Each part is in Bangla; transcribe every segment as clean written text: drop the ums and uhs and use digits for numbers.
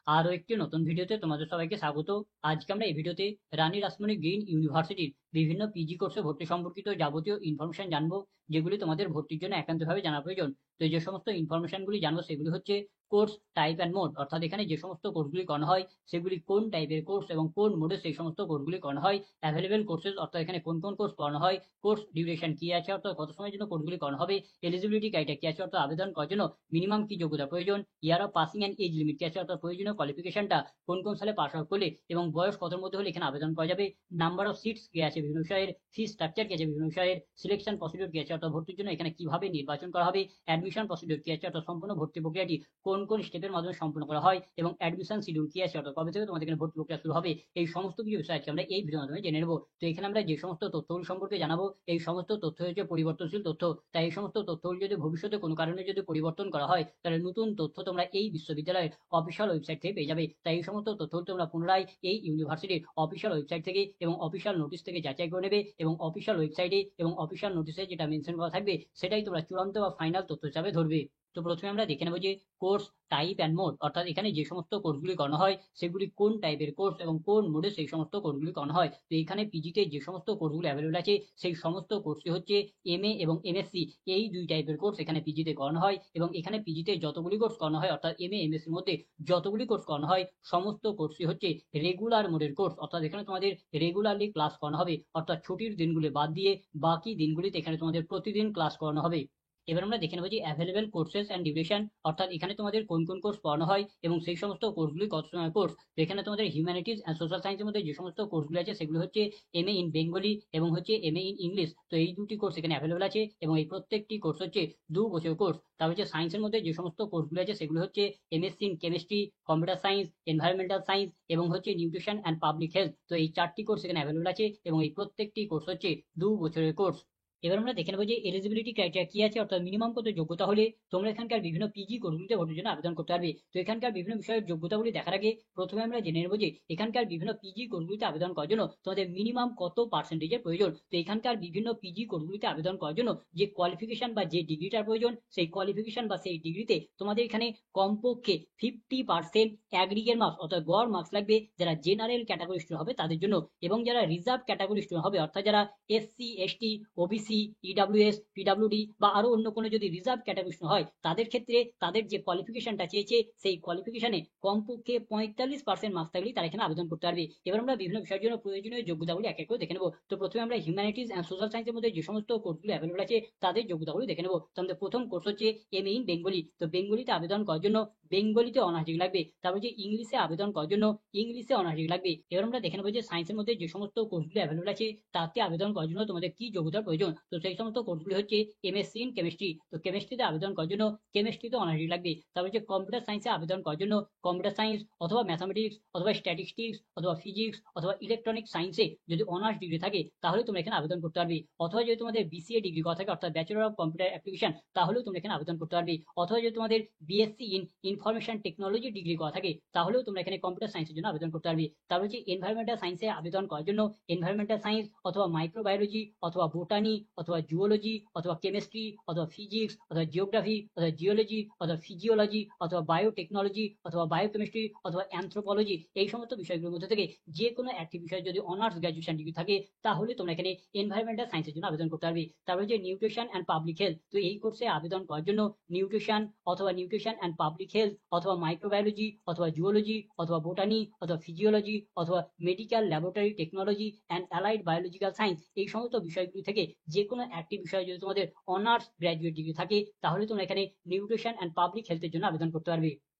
আরো একটি নতুন ভিডিওতে তোমাদের সবাইকে স্বাগত। আজকে আমরা এই ভিডিওতে রানী রাসমণি গ্রিন ইউনিভার্সিটির বিভিন্ন পিজি কোর্সে ভর্তি সম্পর্কিত যাবতীয় ইনফরমেশন জানবো, যেগুলি তোমাদের ভর্তির জন্য একান্তভাবে জানা প্রয়োজন। তো যে সমস্ত ইনফরমেশনগুলি জানবো সেগুলি হচ্ছে কোর্স টাইপ অ্যান্ড মোড, অর্থাৎ এখানে যে সমস্ত কোর্সগুলি করানো হয় সেগুলি কোন টাইপের কোর্স এবং কোন মোডে সেই সমস্ত কোর্সগুলি করানো হয়। অ্যাভেলেবেল কোর্সেস, অর্থাৎ এখানে কোন কোন কোর্স করানো হয়, কোর্স ডিউরেশন কি আছে, অর্থাৎ কত সময়ের জন্য কোর্সগুলি করানো হবে, এলিজিবিলিটি ক্রাইটেরিয়া কি আছে, অর্থাৎ আবেদন করার জন্য মিনিমাম কি যোগ্যতা প্রয়োজন, year of passing and age limit কি আছে, অর্থাৎ প্রয়োজনীয় কোয়ালিফিকেশনটা কোন কোন সালে পাস আউট করলে এবং বয়স কতর মধ্যে হলে এখানে আবেদন করা যাবে, নাম্বার অফ সিটস কি আছে বিভিন্ন বিষয়ের, ফি স্ট্রাকচার কি আছে বিভিন্ন বিষয়ের, সিলেকশন প্রসিডিউর কি আছে, অর্থাৎ ভর্তির জন্য এখানে কিভাবে নির্বাচন করা হবে, অ্যাডমিশন প্রসিডিউর কি আছে, অর্থাৎ সম্পূর্ণ ভর্তি প্রক্রিয়াটি কোন কোন স্টেপের মাধ্যমে সম্পূর্ণ করা হয়, এবং অ্যাডমিশন শিডিউল কি আছে, অর্থাৎ কবে থেকে তোমাদের এখানে ভর্তি প্রক্রিয়া শুরু হবে। এই সমস্ত কিছু বিষয় আজকে আমরা এই ভিডিওর মাধ্যমে জেনে নেব। তো এখানে আমরা যে সমস্ত তথ্যগুলি সম্পর্কে জানাবো, এই সমস্ত তথ্য হচ্ছে পরিবর্তনশীল তথ্য। তাই এই সমস্ত তথ্যগুলি যদি ভবিষ্যতে কোনো কারণে যদি পরিবর্তন করা হয়, তাহলে নতুন তথ্য তোমরা এই বিশ্ববিদ্যালয়ের অফিসিয়াল ওয়েবসাইট থেকে পেয়ে যাবে। তাই এই সমস্ত তথ্যগুলি তোমরা পুনরায় এই ইউনিভার্সিটির অফিসিয়াল ওয়েবসাইট থেকে এবং অফিসিয়াল নোটিশ থেকে যাচাই করে নেবে, এবং অফিসিয়াল ওয়েবসাইটে এবং অফিসিয়াল নোটিশে যেটা মেনশন করা থাকবে সেটাই তোমরা চূড়ান্ত বা ফাইনাল তথ্য হিসাবে ধরবে। তো প্রথমে আমরা দেখে নেবো যে কোর্স টাইপ অ্যান্ড মোড, অর্থাৎ এখানে যে সমস্ত কোর্সগুলি করানো হয় সেগুলি কোন টাইপের কোর্স এবং কোন মোডে সেই সমস্ত কোর্সগুলি করানো হয়। তো এখানে পিজিতে যে সমস্ত কোর্সগুলি অ্যাভেলেবল আছে সেই সমস্ত কোর্সই হচ্ছে এমএ এবং এমএসসি, এই দুই টাইপের কোর্স এখানে পিজিতে করানো হয়। এবং এখানে পিজিতে যতগুলি কোর্স করানো হয়, অর্থাৎ এমএ এমএসসির মধ্যে যতগুলি কোর্স করানো হয় সমস্ত কোর্সই হচ্ছে রেগুলার মোডের কোর্স, অর্থাৎ এখানে তোমাদের রেগুলারলি ক্লাস করানো হবে, অর্থাৎ ছুটির দিনগুলি বাদ দিয়ে বাকি দিনগুলিতে এখানে তোমাদের প্রতিদিন ক্লাস করানো হবে। এবার আমরা দেখে নেবো যে অ্যাভেলেবেল কোর্সেস অ্যান্ড ডিউরেশন, অর্থাৎ এখানে তোমাদের কোন কোন কোর্স পড়ানো হয় এবং সেই সমস্ত কোর্সগুলি কত সময় কোর্স। তো এখানে তোমাদের হিউম্যানিটিজ অ্যান্ড সোশ্যাল সায়েন্সের মধ্যে যে সমস্ত কোর্সগুলি আছে সেগুলো হচ্ছে এমএ ইন বেঙ্গলি এবং হচ্ছে এমএ ইন ইংলিশ। তো এই দুটি কোর্স এখানে অ্যাভেলেবল আছে এবং এই প্রত্যেকটি কোর্স হচ্ছে 2 বছরের কোর্স। তারপর হচ্ছে সায়েন্সের মধ্যে যে সমস্ত কোর্সগুলি আছে সেগুলো হচ্ছে MSc in chemistry, computer science, environmental science এবং হচ্ছে নিউট্রিশন অ্যান্ড পাবলিক হেলথ। তো এই 4টি কোর্স এখানে অ্যাভেলেবল আছে এবং এই প্রত্যেকটি কোর্স হচ্ছে 2 বছরের কোর্স। এবার আমরা দেখে নেবো যে এলিজিবিলিটি ক্রাইটেরিয়া কি আছে, অর্থাৎ মিনিমাম কত যোগ্যতা হলে তোমরা এখানকার বিভিন্ন পিজি কোর্সগুলিতে ভর্তির জন্য আবেদন করতে পারবে। তো এখানকার বিভিন্ন বিষয়ের যোগ্যতাগুলি দেখার আগে প্রথমে আমরা জেনে নেবো যে এখানকার বিভিন্ন পিজি কোর্সগুলিতে আবেদন করার জন্য তোমাদের মিনিমাম কত পার্সেন্টেজের প্রয়োজন। তো এখানকার বিভিন্ন পিজি কোর্সগুলিতে আবেদন করার জন্য যে কোয়ালিফিকেশন বা যে ডিগ্রিটার প্রয়োজন, সেই কোয়ালিফিকেশন বা সেই ডিগ্রিতে তোমাদের এখানে কমপক্ষে 50% অ্যাগ্রিগেট মার্কস, অর্থাৎ গড় মার্কস লাগবে যারা জেনারেল ক্যাটাগরি স্টুডেন্ট হবে তাদের জন্য, এবং যারা রিজার্ভ ক্যাটাগরি স্টুডেন্ট হবে, অর্থাৎ যারা SC ST OBC EWS PWD বা আরো অন্য কোনো যদি রিজার্ভ ক্যাটাগরি হয় তাদের ক্ষেত্রে তাদের যে কোয়ালিফিকেশনটা চেয়েছে সেই কোয়ালিফিকেশনে কমপক্ষে 45% মার্কস থাকলেই তারা এখানে আবেদন করতে পারবে। এবার আমরা বিভিন্ন বিষয়ের জন্য প্রয়োজনীয় যোগ্যতাগুলি এক এক করে দেখে নেবো। তো প্রথমে আমরা হিউম্যানিটিজ অ্যান্ড সোশ্যাল সায়েন্সের মধ্যে যে সমস্ত কোর্সগুলো অ্যাভেলেবল আছে তাদের যোগ্যতাগুলি দেখে নেবো। তো আমাদের প্রথম কোর্স হচ্ছে এমএ ইন বেঙ্গলি। তো বেঙ্গলিতে আবেদন করার জন্য বেঙ্গলিতে অনার্স ডিগ্রি লাগবে। তারপর যে ইংলিশে আবেদন করার জন্য ইংলিশে অনার্স ডিগ্রি লাগবে। এবার আমরা দেখে নেবো যে সায়েন্সের মধ্যে যে সমস্ত কোর্সগুলো অ্যাভেলেবল আছে তাতে আবেদন করার জন্য তোমাদের কি যোগ্যতার প্রয়োজন। তো সেই সমস্ত কোর্সগুলি হচ্ছে এমএসসি ইন কেমিস্ট্রি। তো কেমিস্ট্রিতে আবেদন করার জন্য কেমিস্ট্রিতে অনার্স ডিগ্রি লাগবে। তারপর হচ্ছে কম্পিউটার সায়েন্সে আবেদন করার জন্য কম্পিউটার সায়েন্স অথবা ম্যাথামেটিক্স অথবা স্ট্যাটিস্টিক্স অথবা ফিজিক্স অথবা ইলেকট্রনিক সায়েন্সে যদি অনার্স ডিগ্রি থাকে তাহলে তোমরা এখানে আবেদন করতে পারবে। অথবা যদি তোমাদের বিসিএ ডিগ্রি করা থাকে, অর্থাৎ ব্যাচেলর অফ কম্পিউটার অ্যাপ্লিকেশন, তাহলেও তোমরা এখানে আবেদন করতে পারবে। অথবা যদি তোমাদের BSc in information technology degree করা থাকে তাহলেও তোমরা এখানে কম্পিউটার সায়েন্সের জন্য আবেদন করতে পারবে। তারপর হচ্ছে এনভায়রনমেন্টাল সায়েন্সে আবেদন করার জন্য এনভায়রনমেন্টাল সায়েন্স অথবা মাইক্রোবায়োলজি অথবা বোটানি অথবা জুওলজি অথবা কেমিস্ট্রি অথবা ফিজিক্স অথবা জিওগ্রাফি অথবা জিওলজি অথবা ফিজিওলজি অথবা বায়োটেকনোলজি অথবা বায়োকেমিস্ট্রি অথবা অ্যানথ্রোপোলজি, এই সমস্ত বিষয়গুলোর মধ্যে থেকে যে কোনো একটি বিষয়ে যদি অনার্স গ্র্যাজুয়েশন ডিগ্রি থাকে তাহলে তোমরা এখানে এনভায়রনমেন্টাল সায়েন্সের জন্য আবেদন করতে পারবে। তারপরে যে নিউট্রিশন অ্যান্ড পাবলিক হেলথ, তো এই কোর্সে আবেদন করার জন্য নিউট্রিশন অথবা নিউট্রিশন অ্যান্ড পাবলিক হেলথ অথবা মাইক্রোবায়োলজি অথবা জুওলজি অথবা বোটানি অথবা ফিজিওলজি অথবা medical laboratory technology and allied biological science, এই সমস্ত বিষয়গুলি থেকে যে কোনো একটি বিষয়ে যদি তোমাদের অনার্স গ্র্যাজুয়েট ডিগ্রি থাকে তাহলে তোমরা এখানে নিউট্রিশন অ্যান্ড পাবলিক হেলথের জন্য আবেদন করতে পারবে।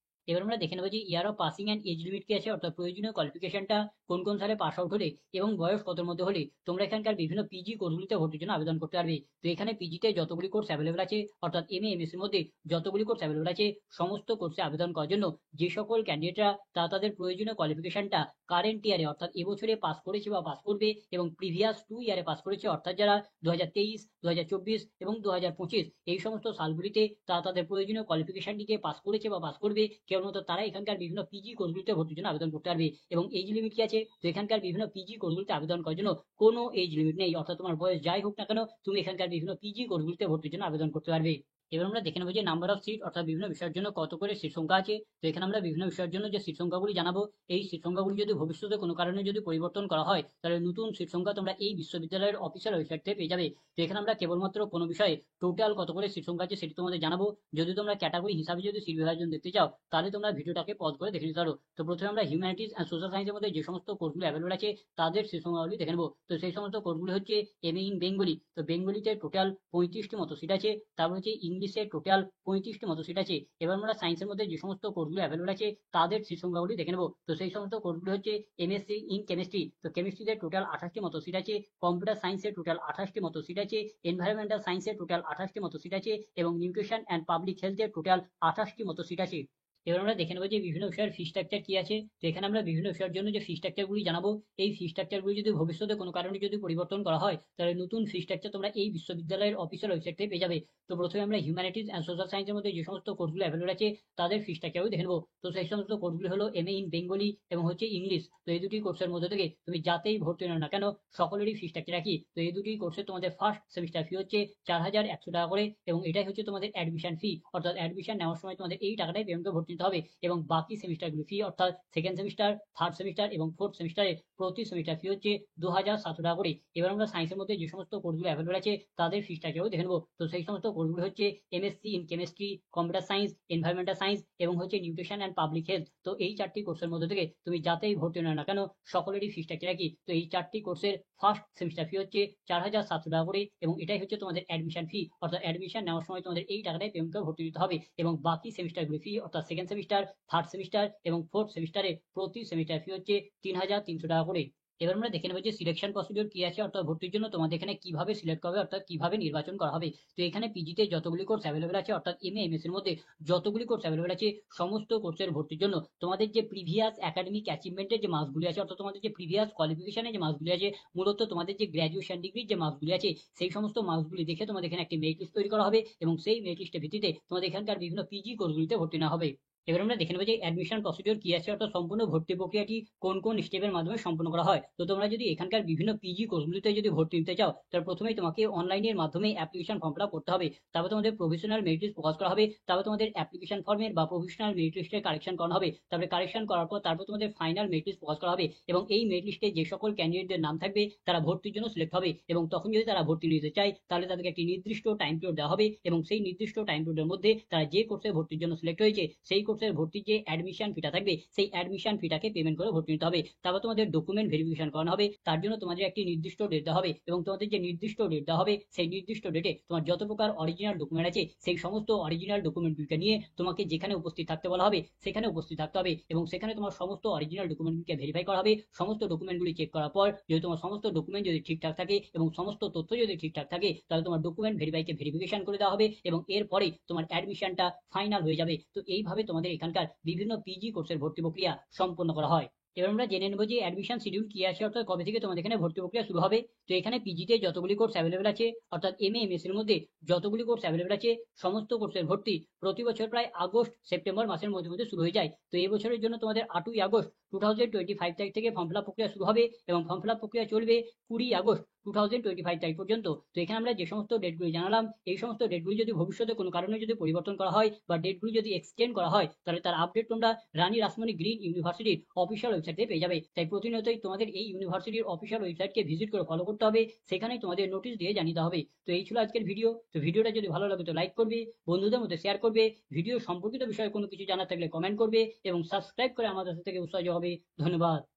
এবার আমরা দেখে নেবো যে year of passing and age limit কি আছে, অর্থাৎ প্রয়োজনীয় কোয়ালিফিকেশনটা কোন কোন সালে পাস আউট হলে এবং বয়স কতর মধ্যে হলে তোমরা এখানকার বিভিন্ন পিজি কোর্সগুলিতে ভর্তির জন্য আবেদন করতে পারবে। তো এখানে পিজিতে যতগুলি কোর্স অ্যাভেলেবল আছে, অর্থাৎ এমএ এমএসসির মধ্যে যতগুলি কোর্স অ্যাভেলেবল আছে সমস্ত কোর্সে আবেদন করার জন্য যে সকল ক্যান্ডিডেটরা তাদের প্রয়োজনীয় কোয়ালিফিকেশনটা কারেন্ট ইয়ারে, অর্থাৎ এবছরে পাস করেছে বা পাস করবে এবং প্রিভিয়াস 2 ইয়ারে পাস করেছে, অর্থাৎ যারা 2023 2024 এবং 2025 এই সমস্ত সালগুলিতে তাদের প্রয়োজনীয় কোয়ালিফিকেশনটিকে পাস করেছে বা পাস করবে কেবলমাত্র তারা এখানকার বিভিন্ন পিজি কোর্সগুলিতে ভর্তির জন্য আবেদন করতে পারবে। এবং এজ লিমিট কি আছে, তো এখানকার বিভিন্ন পিজি কোর্সগুলিতে আবেদন করার জন্য কোনো এজ লিমিট নেই, অর্থাৎ তোমার বয়স যাই হোক না কেন তুমি এখানকার বিভিন্ন পিজি কোর্সগুলিতে ভর্তির জন্য আবেদন করতে পারবে। এবার আমরা দেখে নেবো যে নাম্বার অফ সিট অর্থাৎ বিভিন্ন বিষয়ের জন্য কত করে সিট সংখ্যা আছে। তো এখানে আমরা বিভিন্ন বিষয়ের জন্য যে সিট সংখ্যাগুলি জানাবো, এই সিট সংখ্যাগুলি যদি ভবিষ্যতে কোনো কারণে যদি পরিবর্তন করা হয়, তাহলে নতুন সিট সংখ্যা তোমরা এই বিশ্ববিদ্যালয়ের অফিসিয়াল ওয়েবসাইট থেকে পেয়ে যাবে। তো এখানে আমরা কেবলমাত্র কোনো বিষয়ে টোটাল কত করে সিট সংখ্যা আছে সেটি তোমাদের জানাবো। যদি তোমরা ক্যাটাগরি হিসাবে যদি সিট বিভাজন দেখতে চাও, তাহলে তোমরা ভিডিওটাকে পজ করে দেখে নিতে পারো। তো প্রথমে আমরা হিউম্যানিটিস অ্যান্ড সোশ্যাল সায়েন্সের মধ্যে যে সমস্ত কোর্সগুলো অ্যাভেলেবল আছে তাদের সিট সংখ্যাগুলি দেখে নেবো। তো সেই সমস্ত কোর্সগুলি হচ্ছে এমএ ইন বেঙ্গলি। তো বেঙ্গলিতে টোটাল 35টি মতো সিট আছে। তারপর হচ্ছে ইংলিশে টোটাল 35টি মতো সিট আছে। এবার আমরা সায়েন্সের মধ্যে যে সমস্ত কোর্সগুলো অ্যাভেলেবল আছে তাদের সিট সংখ্যাগুলি দেখে নেবো। তো সেই সমস্ত কোর্সগুলি হচ্ছে এমএসসি ইন কেমিস্ট্রি। তো কেমিস্ট্রিতে টোটাল 28টি মতো সিট আছে। কম্পিউটার সায়েন্সে টোটাল 28টি মতো সিট আছে। এনভায়রনমেন্টাল সায়েন্সে টোটাল 28টি মতো সিট আছে এবং নিউট্রিশন অ্যান্ড পাবলিক হেলথে টোটাল 28টি মতো সিট আছে। এবার আমরা দেখে নেবো যে বিভিন্ন বিষয়ের ফি স্ট্রাকচার কি আছে। তো এখানে আমরা বিভিন্ন বিষয়ের জন্য যে ফি স্ট্রাকচারগুলি জানাবো, এই ফি স্ট্রাকচারগুলি যদি ভবিষ্যতে কোনো কারণে যদি পরিবর্তন করা হয়, তাহলে নতুন ফি স্ট্রাকচার তোমরা এই বিশ্ববিদ্যালয়ের অফিসিয়াল ওয়েবসাইট থেকে পেয়ে যাবে। তো প্রথমে আমরা হিউম্যানিটিস অ্যান্ড সোশ্যাল সায়েন্সের মধ্যে যে সমস্ত কোর্সগুলো অ্যাভেলেবল আছে তাদের ফি স্ট্রাকচারও দেখে নেবো। তো সেই সমস্ত কোর্সগুলি হলো এমএ ইন বেঙ্গলি এবং হচ্ছে ইংলিশ। তো এই দুটি কোর্সের মধ্যে থেকে তুমি যাতেই ভর্তি নাও না কেন, সকলেরই ফি স্ট্রাকচার একই। তো এই দুটি কোর্সে তোমাদের ফার্স্ট সেমিস্টার ফি হচ্ছে 4100 টাকা করে এবং এটাই হচ্ছে তোমাদের অ্যাডমিশন ফি। অর্থাৎ অ্যাডমিশন নেওয়ার সময় তোমাদের এই টাকাটাই পেমেন্ট করে ভর্তি নিতে হবে এবং বাকি সেমিস্টারগুলো ফি অর্থাৎ সেকেন্ড সেমিস্টার, থার্ড সেমিস্টার এবং ফোর্থ সেমিস্টারে প্রতি সেমিস্টার ফি হচ্ছে 2700 টাকা করে। এবার আমরা সায়েন্সের মধ্যে যে সমস্ত কোর্সগুলো অ্যাভেলেবল আছে তাদের ফি স্ট্রাকচারও দেখে নেবো। তো সেই সমস্ত কোর্সগুলো হচ্ছে MSc in chemistry, computer science, environmental science এবং হচ্ছে নিউট্রিশন অ্যান্ড পাবলিক হেলথ। তো এই চারটি কোর্সের মধ্যে থেকে তুমি যাতেই ভর্তি নাও না কেন, সকলেরই ফি স্ট্রাকচার একই। তো এই চারটি কোর্সের ফার্স্ট সেমিস্টার ফি হচ্ছে 4700 টাকা করে এবং এটাই হচ্ছে তোমাদের অ্যাডমিশন ফি। অর্থাৎ অ্যাডমিশন নেওয়ার সময় তোমাদের এই টাকাটাই পেমেন্ট করে ভর্তি নিতে হবে এবং বাকি সেমিস্টারগুলো ফি অর্থাৎ সেকেন্ড সেমিস্টার, থার্ড সেমিস্টার এবং ফোর্থ সেমিস্টারে প্রতি সেমিস্টার ফি হচ্ছে 3300 টাকা করে। এবার আমরা দেখে নেবো যে সিলেকশন প্রসিডিওর কি আছে, অর্থাৎ ভর্তির জন্য তোমাদের এখানে কিভাবে সিলেক্ট করা হবে অর্থাৎ কিভাবে নির্বাচন করা হবে। তো এখানে পিজিতে যতগুলি কোর্স অ্যাভেলেবল আছে অর্থাৎ এমএ এমএস এর মধ্যে যতগুলি কোর্স অ্যাভেলেবল আছে সমস্ত কোর্সের ভর্তির জন্য তোমাদের যে প্রিভিয়াস একাডেমিক অ্যাচিভমেন্টের যে মার্কসগুলি আছে অর্থাৎ তোমাদের যে প্রিভিয়াস কোয়ালিফিকেশনের যে মার্কসগুলি আছে, মূলত তোমাদের যে গ্র্যাজুয়েশন ডিগ্রির যে মার্কসগুলি আছে সেই সমস্ত মার্কসগুলি দেখে তোমাদের এখানে একটি মেরিট লিস্ট তৈরি করা হবে এবং সেই মেরিট লিস্টের ভিত্তিতে তোমাদের এখানকার বিভিন্ন পিজি কোর্সগুলিতে ভর্তি নেওয়া হবে। এবার আমরা দেখে নেবো যে অ্যাডমিশন প্রসিডিওর কি আছে অর্থাৎ সম্পূর্ণ ভর্তি প্রক্রিয়াটি কোন কোন স্টেপের মাধ্যমে সম্পন্ন করা হয়। তো তোমরা যদি এখানকার বিভিন্ন পিজি কোর্সগুলিতে যদি ভর্তি নিতে চাও, তাহলে প্রথমেই তোমাকে অনলাইনের মাধ্যমে অ্যাপ্লিকেশন ফর্ম ফিল আপ করতে হবে। তারপর তোমাদের প্রফেশনাল মেরিট লিস্ট প্রকাশ করা হবে। তারপর তোমাদের অ্যাপ্লিকেশন ফর্মের বা প্রফেশনাল মেরিট লিস্টের কারেকশন করানো হবে। তারপরে কারেকশন করার পর তারপর তোমাদের ফাইনাল মেরিট লিস্ট প্রকাশ করা হবে এবং এই মেরিট লিস্টে যে সকল ক্যান্ডিডেটদের নাম থাকবে তারা ভর্তির জন্য সিলেক্ট হবে এবং তখন যদি তারা ভর্তি নিতে চায় তাহলে তাদেরকে একটি নির্দিষ্ট টাইম পিরিয়ড দেওয়া হবে এবং সেই নির্দিষ্ট টাইম পিরিয়ডের মধ্যে তারা যে কোর্সে ভর্তির জন্য সিলেক্ট হয়েছে সেই কোর্সের ভর্তির যে অ্যাডমিশন ফিটা থাকবে সেই অ্যাডমিশন ফিটাকে পেমেন্ট করে ভর্তি নিতে হবে। তারপর তোমাদের ডকুমেন্ট ভেরিফিকেশন করানো হবে। তার জন্য তোমাদের একটি নির্দিষ্ট ডেট দেওয়া হবে এবং তোমাদের যে নির্দিষ্ট ডেট দেওয়া হবে সেই নির্দিষ্ট ডেটে তোমার যত প্রকার অরিজিনাল ডকুমেন্ট আছে সেই সমস্ত অরিজিনাল ডকুমেন্টগুলিকে নিয়ে তোমাকে যেখানে উপস্থিত থাকতে বলা হবে সেখানে উপস্থিত থাকতে হবে এবং সেখানে তোমার সমস্ত অরিজিনাল ডকুমেন্টগুলিকে ভেরিফাই করা হবে। সমস্ত ডকুমেন্টগুলি চেক করার পর যদি তোমার সমস্ত ডকুমেন্ট যদি ঠিকঠাক থাকে এবং সমস্ত তথ্য যদি ঠিকঠাক থাকে তাহলে তোমার ডকুমেন্ট ভেরিফিকেশন করে দেওয়া হবে এবং এরপরে তোমার অ্যাডমিশনটা ফাইনাল হয়ে যাবে। তো এইভাবে তোমাদের এখানকার বিভিন্ন পিজি কোর্সের ভর্তি প্রক্রিয়া সম্পন্ন করা হয়। এবার আমরা জেনে নেব যে অ্যাডমিশন শিডিউল কি আছে অর্থাৎ কবে থেকে তোমাদের এখানে ভর্তি প্রক্রিয়া শুরু হবে। তো এখানে পিজিতে যতগুলি কোর্স অ্যাভেলেবল আছে অর্থাৎ এমএ এমএস এর মধ্যে যতগুলি কোর্স অ্যাভেলেবল আছে সমস্ত কোর্সের ভর্তি প্রতি বছর প্রায় আগস্ট সেপ্টেম্বর মাসের মধ্যে মধ্যে শুরু হয়ে যায়। তো এই বছরের জন্য তোমাদের 8ই আগস্ট 2025 তারিখ থেকে ফর্ম ফিল আপ প্রক্রিয়া শুরু হবে এবং ফর্ম ফিল আপ প্রক্রিয়া চলবে 20 আগস্ট 2025 তারিখ পর্যন্ত। তো এখানে আমরা যে সমস্ত ডেটগুলি জানালাম এই সমস্ত ডেটগুলি যদি ভবিষ্যতে কোনো কারণে যদি পরিবর্তন করা হয় বা ডেটগুলি যদি এক্সটেন্ড করা হয় তাহলে তার আপডেট তোমরা রানী রাসমণি গ্রিন ইউনিভার্সিটির অফিসিয়াল ওয়েবসাইট থেকে পেয়ে যাবে। তাই প্রতিনিয়তই তোমাদের এই ইউনিভার্সিটির অফিসিয়াল ওয়েবসাইটকে ভিজিট করে ফলো করতে হবে, সেখানেই তোমাদের নোটিশ দিয়ে জানিয়ে দেওয়া হবে। তো এই ছিল আজকের ভিডিও। তো ভিডিওটা যদি ভালো লাগে তো লাইক করবে, বন্ধুদের মধ্যে শেয়ার করবে, ভিডিও সম্পর্কিত বিষয়ে কোনো কিছু জানার থাকলে কমেন্ট করবে এবং সাবস্ক্রাইব করে আমাদের সাথে উৎসাহ হবে। ধন্যবাদ।